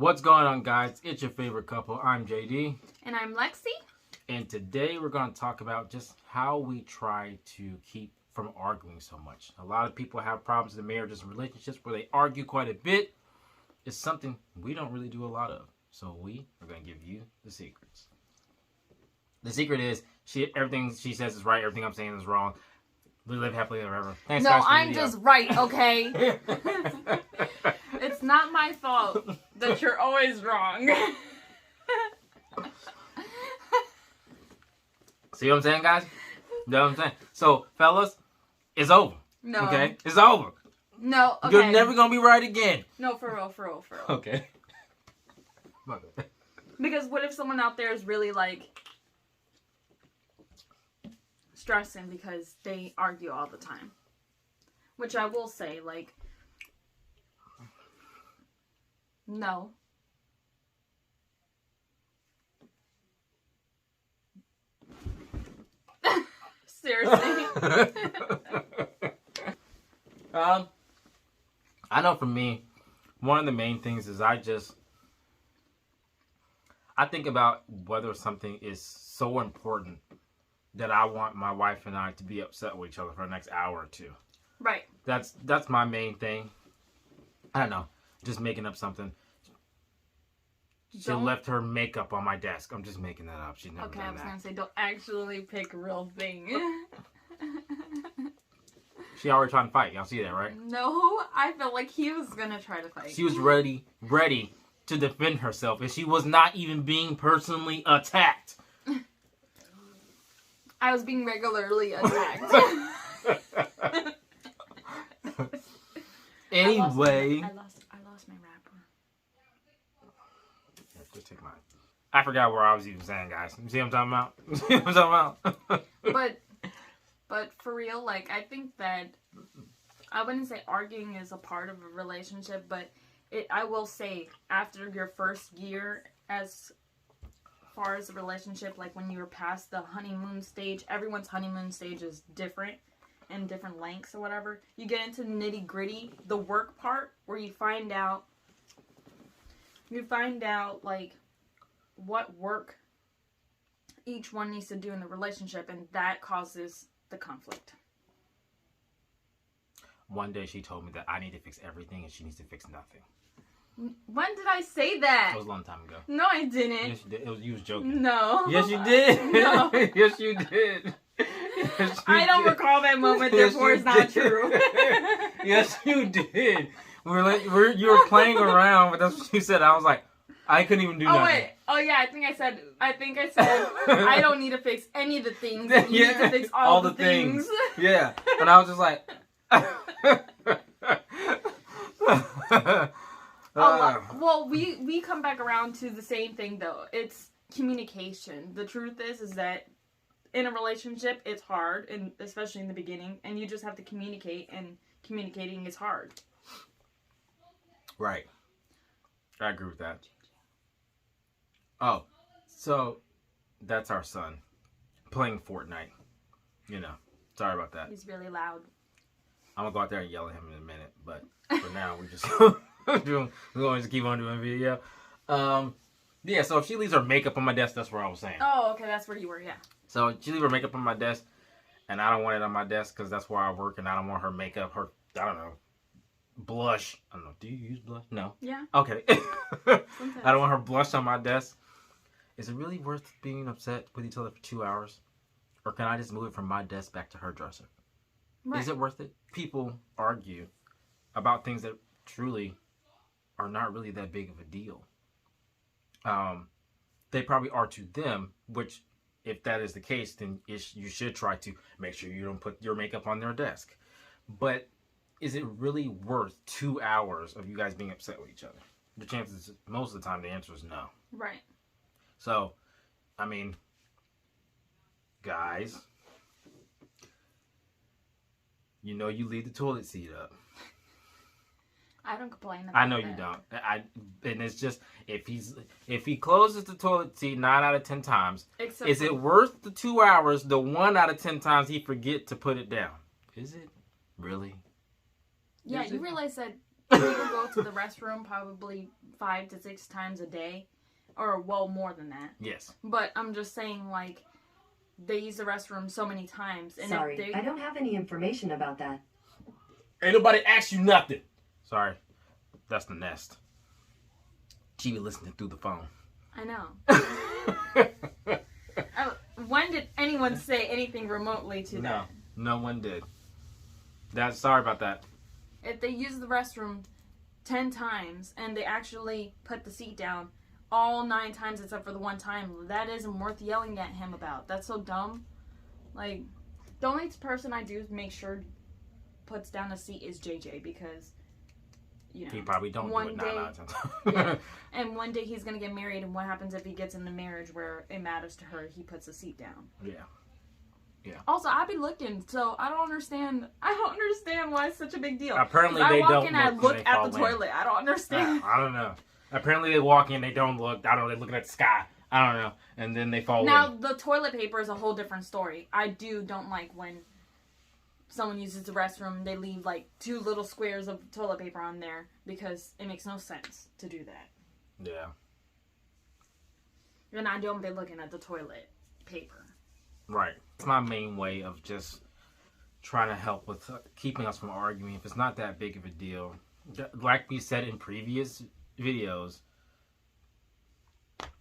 What's going on, guys? It's your favorite couple. I'm JD. And I'm Lexi. And today we're going to talk about just how we try to keep from arguing so much. A lot of people have problems in marriages and relationships where they argue quite a bit. It's something we don't really do a lot of. So we are going to give you the secrets. The secret is everything she says is right. Everything I'm saying is wrong. We live happily ever after. Thanks, no, guys, for I'm the just right, okay? It's not my fault that you're always wrong. See what I'm saying, guys? You know what I'm saying? So, fellas, it's over. No. Okay? It's over. No, okay. You're never going to be right again. No, for real. Okay. Because what if someone out there is really, stressing because they argue all the time? Which I will say, no. Seriously. I know for me, one of the main things is I think about whether something is so important that I want my wife and I to be upset with each other for the next hour or two. Right. That's my main thing. I don't know. Just making up something. She left her makeup on my desk. I'm just making that up. She's never done that. Okay, I was going to say, don't actually pick a real thing. She already trying to fight. Y'all see that, right? No, I felt like he was going to try to fight. She was ready to defend herself, and she was not even being personally attacked. I was being regularly attacked. Anyway. I lost my wrapper. Yeah, just take mine. I forgot where I was even saying, guys. You see what I'm talking about? But for real, I think that I wouldn't say arguing is a part of a relationship, but I will say after your first year, as far as a relationship, when you're past the honeymoon stage, everyone's honeymoon stage is different and different lengths or whatever. You get into nitty gritty, the work part, where you find out what work each one needs to do in the relationship, and that causes the conflict. One day she told me that I need to fix everything and she needs to fix nothing. When did I say that? It was a long time ago. No, I didn't. Yes, you did. You was joking. No. Yes, you did. No. Yes, you did. Yes, I don't recall that moment, therefore it's not true. Yes, you did. You were playing around, but that's what you said. I was like, I couldn't even do nothing. Oh, wait. Oh, yeah, I think I said, I don't need to fix any of the things. You need to fix all the things. Yeah. And I was just like... Well, we come back around to the same thing, though. It's communication. The truth is that in a relationship, it's hard, and especially in the beginning, and you just have to communicate, and communicating is hard. Right. I agree with that. Oh, so that's our son playing Fortnite. Sorry about that. He's really loud. I'm going to go out there and yell at him in a minute, but for now, we're just we're going to keep on doing video. Yeah, so if she leaves her makeup on my desk, that's where I was saying. Oh, okay, that's where you were, yeah. So she leaves her makeup on my desk, and I don't want it on my desk because that's where I work, and I don't want her makeup, I don't know, blush. I don't know, do you use blush? No? Yeah. Okay. I don't want her blush on my desk. Is it really worth being upset with each other for 2 hours? Or can I just move it from my desk back to her dresser? Right. Is it worth it? People argue about things that truly are not really that big of a deal. They probably are to them, which if that is the case, then you should try to make sure you don't put your makeup on their desk. But is it really worth 2 hours of you guys being upset with each other? The chances, most of the time, the answer is no. Right. So, I mean, guys, you leave the toilet seat up. I don't complain about I know you don't. And it's just, if he closes the toilet seat 9 out of 10 times, is it worth the 2 hours, the 1 out of 10 times he forget to put it down? Is it really? Yeah, you realize that We will go to the restroom probably 5 to 6 times a day. Or, well, more than that. Yes. But I'm just saying, like, they use the restroom so many times. And Sorry, I don't have any information about that. Ain't nobody asked you nothing. Sorry. That's the nest. She be listening through the phone. I know. When did anyone say anything remotely to that? No one did. Sorry about that. If they use the restroom 10 times and they actually put the seat down all 9 times except for the one time, that isn't worth yelling at him about. That's so dumb. Like, the only person I do make sure puts down a seat is JJ because, you know, he probably don't do it 9 times. Yeah. And one day he's gonna get married, and what happens if he gets in a marriage where it matters to her? He puts a seat down. Yeah. Yeah. Also, I be looking, so I don't understand why it's such a big deal. Apparently they don't walk in and look they at fall the in. toilet. I don't understand. I don't know. Apparently they walk in, they don't look. I don't know. They're looking at the sky. I don't know. And then they fall Now, in. the toilet paper is a whole different story. I don't like when someone uses the restroom, they leave like 2 little squares of toilet paper on there because it makes no sense to do that. Yeah. And I don't be looking at the toilet paper. Right. It's my main way of just trying to help with keeping us from arguing. If it's not that big of a deal, like we said in previous videos,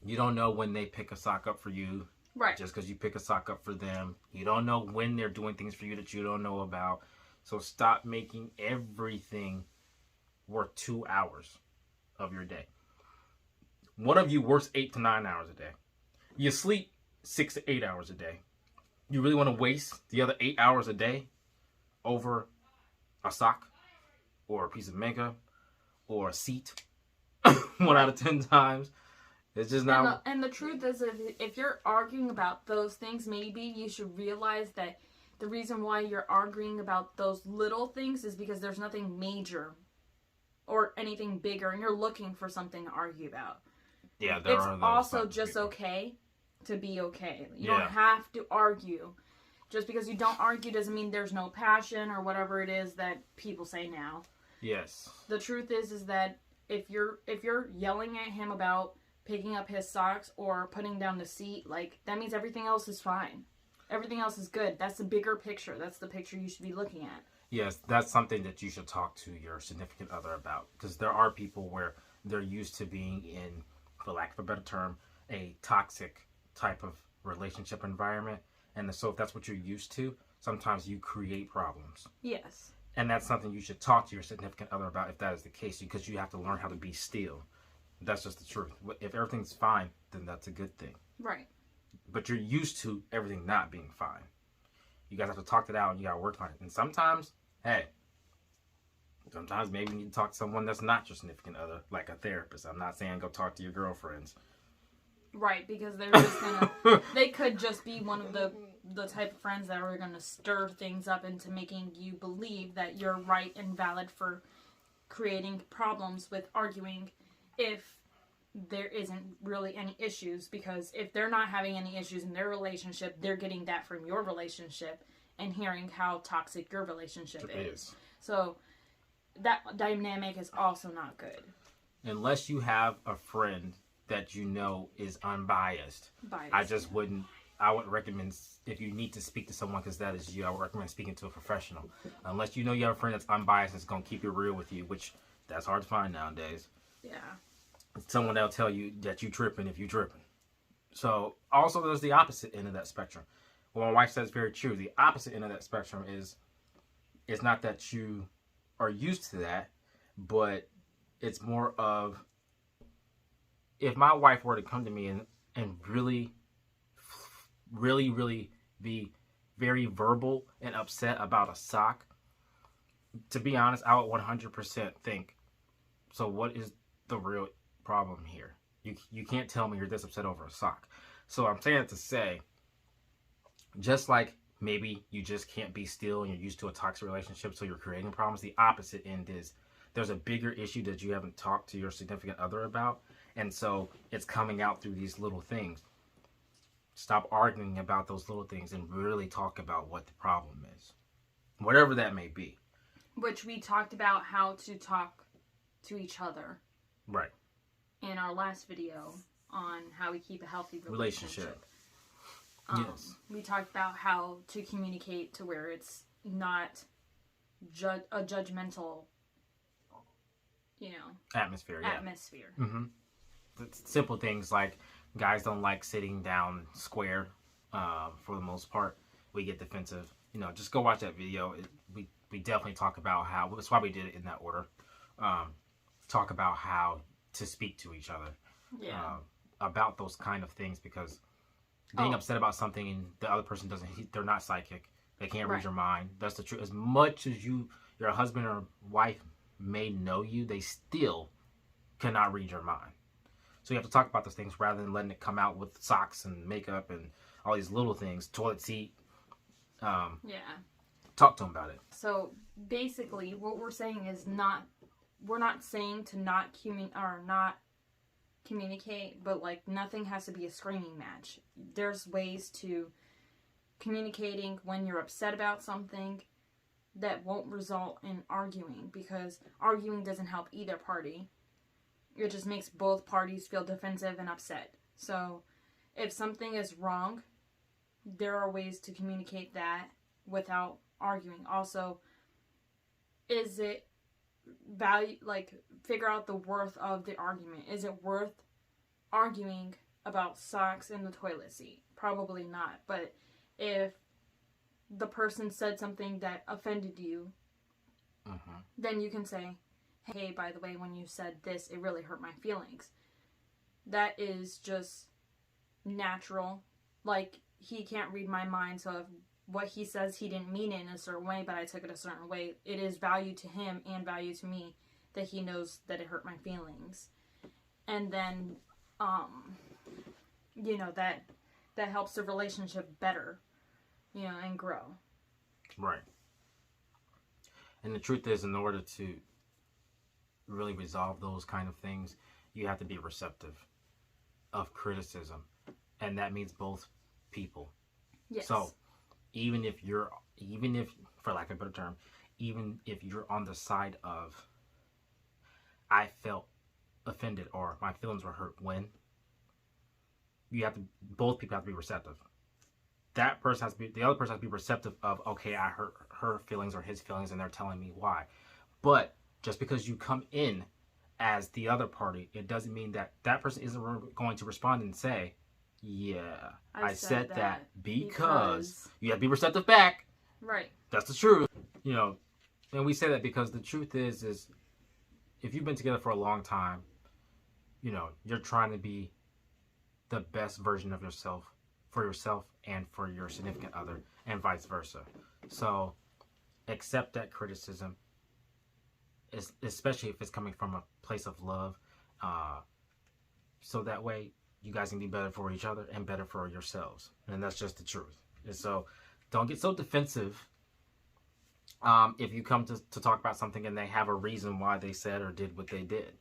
you don't know when they pick a sock up for you. Right. Just because you pick a sock up for them. You don't know when they're doing things for you that you don't know about. So stop making everything worth 2 hours of your day. One of you works 8 to 9 hours a day. You sleep 6 to 8 hours a day. You really want to waste the other 8 hours a day over a sock or a piece of makeup or a seat? 1 out of 10 times. It's just not. And the truth is, if you're arguing about those things, maybe you should realize that the reason why you're arguing about those little things is because there's nothing major or anything bigger, and you're looking for something to argue about. Yeah, there it's are those also types just of okay to be okay. You Yeah. don't have to argue. Just because you don't argue doesn't mean there's no passion or whatever it is that people say now. Yes. The truth is that if you're yelling at him about picking up his socks or putting down the seat, like, that means everything else is fine. Everything else is good. That's the bigger picture. That's the picture you should be looking at. Yes, that's something that you should talk to your significant other about. Because there are people where they're used to being in, for lack of a better term, a toxic type of relationship environment. And so if that's what you're used to, sometimes you create problems. Yes. And that's something you should talk to your significant other about if that is the case. Because you have to learn how to be still. That's just the truth. If everything's fine, then that's a good thing. Right. But you're used to everything not being fine. You guys have to talk it out and you got to work on it. And sometimes, sometimes maybe you need to talk to someone that's not your significant other, like a therapist. I'm not saying go talk to your girlfriends. Right, because they're just gonna, they could just be one of the type of friends that are gonna stir things up into making you believe that you're right and valid for creating problems with arguing if there isn't really any issues, because if they're not having any issues in their relationship, they're getting that from your relationship and hearing how toxic your relationship is. So that dynamic is also not good. Unless you have a friend that you know is unbiased. I would recommend, if you need to speak to someone because that is you, I would recommend speaking to a professional. Unless you know you have a friend that's unbiased and is going to keep it real with you, which that's hard to find nowadays. Yeah. Someone that'll tell you that you tripping if you tripping. So also there's the opposite end of that spectrum. Well, my wife says very true. The opposite end of that spectrum is, it's not that you are used to that, but it's more of, if my wife were to come to me and really be very verbal and upset about a sock, to be honest, I would 100% think, so what is the real problem here? You can't tell me you're this upset over a sock. So I'm saying it to say, just like maybe you just can't be still and you're used to a toxic relationship, so you're creating problems, the opposite end is there's a bigger issue that you haven't talked to your significant other about, and so it's coming out through these little things. Stop arguing about those little things and really talk about what the problem is, whatever that may be. Which we talked about how to talk to each other. Right. In our last video on how we keep a healthy Relationship. Yes. We talked about how to communicate to where it's not a judgmental, Atmosphere. Yeah. atmosphere. Mm-hmm. Simple things like guys don't like sitting down square for the most part. We get defensive. Just go watch that video. We definitely talk about how, that's why we did it in that order. Talk about how to speak to each other. Yeah. About those kind of things, because being upset about something and the other person they're not psychic. They can't read your mind. That's the truth. As much as your husband or wife may know you, they still cannot read your mind. So you have to talk about those things rather than letting it come out with socks and makeup and all these little things, toilet seat. Talk to them about it. So basically, what we're saying is we're not saying to not communicate, but like nothing has to be a screaming match. There's ways to communicating when you're upset about something that won't result in arguing, because arguing doesn't help either party. It just makes both parties feel defensive and upset. So if something is wrong, there are ways to communicate that without arguing. Also, is it value, like, figure out the worth of the argument. Is it worth arguing about socks in the toilet seat? Probably not. But if the person said something that offended you, then you can say, hey, by the way, when you said this, it really hurt my feelings. That is just natural. Like, he can't read my mind, so if what he says he didn't mean it in a certain way, but I took it a certain way, it is value to him and value to me that he knows that it hurt my feelings. And then, that helps the relationship better, and grow. Right. And the truth is, in order to really resolve those kind of things, you have to be receptive of criticism. And that means both people. Yes. So, even if, for lack of a better term, even if you're on the side of, I felt offended or my feelings were hurt when, both people have to be receptive. The other person has to be receptive of, okay, I hurt her feelings or his feelings and they're telling me why. But just because you come in as the other party, it doesn't mean that person isn't going to respond and say, yeah, I said that because you have to be receptive back. Right. That's the truth. And we say that because the truth is if you've been together for a long time, you're trying to be the best version of yourself for yourself and for your significant other, and vice versa. So accept that criticism, especially if it's coming from a place of love, so that way you guys can be better for each other and better for yourselves. And that's just the truth. And so don't get so defensive if you come to talk about something and they have a reason why they said or did what they did.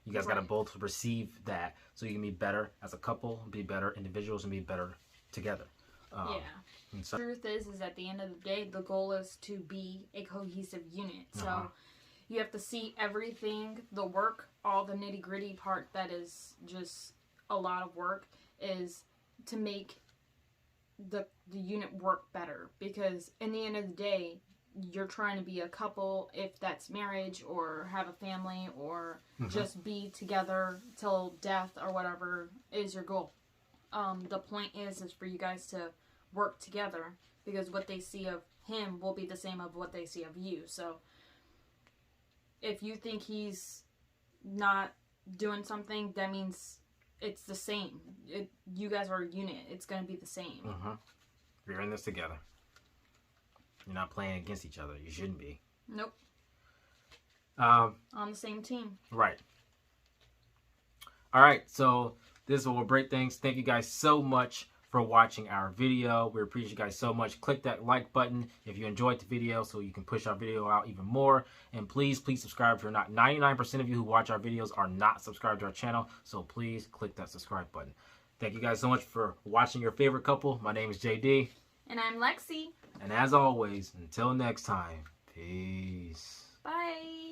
You guys got to both receive that so you can be better as a couple, be better individuals, and be better together. The truth is at the end of the day, the goal is to be a cohesive unit. So you have to see everything, the work, all the nitty-gritty part that is just a lot of work, is to make the unit work better. Because in the end of the day, you're trying to be a couple, if that's marriage or have a family or just be together till death or whatever is your goal. The point is for you guys to work together, because what they see of him will be the same of what they see of you. So if you think he's not doing something, that means it's the same. You guys are a unit. It's going to be the same. You're in this together. You're not playing against each other. You shouldn't be. Nope. On the same team. Right. All right. So this will break things. Thank you guys so much for watching our video. We appreciate you guys so much. Click that like button if you enjoyed the video so you can push our video out even more. And please subscribe if you're not. 99% of you who watch our videos are not subscribed to our channel. So please click that subscribe button. Thank you guys so much for watching your favorite couple. My name is JD. And I'm Lexi. And as always, until next time, peace. Bye.